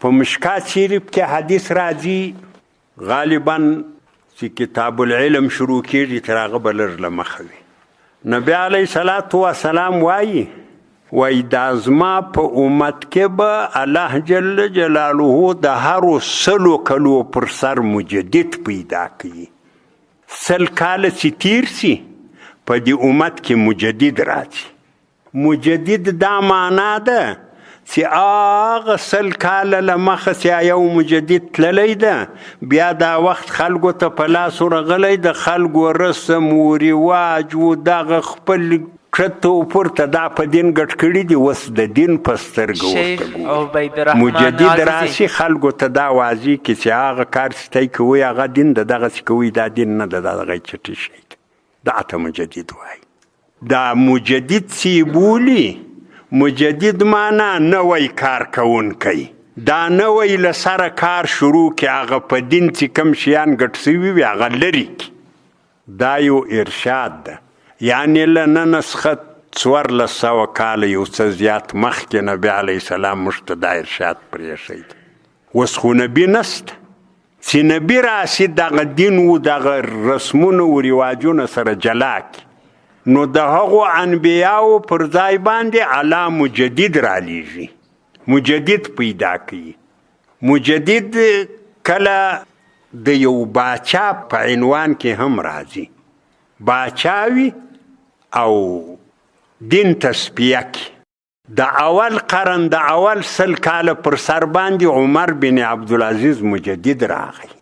په مشکات شریف کې حدیث راځي غالبا چې کتاب العلم شروع کېږي تر هغه به لږ له مخه وي. نبی علیه صلات وسلام وایي دا زما په امت کې به الله جل جلاله د هرو 100 کلو پر سر مجدد پیدا کوي. 100 کاله چې تیر سي په دې امت کې مجدد راځي. مجدد دا معنا ده چې هغه 100 کاله له مخه چې یو مجدد تللی ده بیا دا وخت خلکو ته په لاس ورغلی د خلکو رسم و رواج و دغه خپل کښته و پورته دا په دین ګډ کړي دي. اوس د دین په سترګه ورته ګوري. مجدد راشي خلکو ته دا واضح کړي چې هغه کار چې تی کوئ هغه دین د دغسې کوئ دا دین نه ده، دا دغه چټي شی ده. دا ته مجدد وایي. دا مجدد چې بولي مجدد معنا نوی کار کوونکی. دا نوی له سره کار شروع کړي هغه په دین چې کوم شیان ګډ سوي وي هغه لرې کړي. دا یو ارشاد ده. یعنې له نن څخه 1400 کاله یو څه زیات مخکې نبي علیه السلام موږ ته دا ارشاد پرېښی دی. اوس خو نبي نسته چې نبي راشي دغه دین و دغه رسمونه و رواجونه سره جلا کړي، نو د هغو انبیاو پر ځای باندې الله مجدد رالیږي، مجدد پیدا کوي. مجدد کله د یو باچا په عنوان کې هم راځي. باچاوي او دین تصفیه کی. د اول قرن د اول 100 کاله پر سر باندې عمر بن عبدالعزیز مجدد راغی.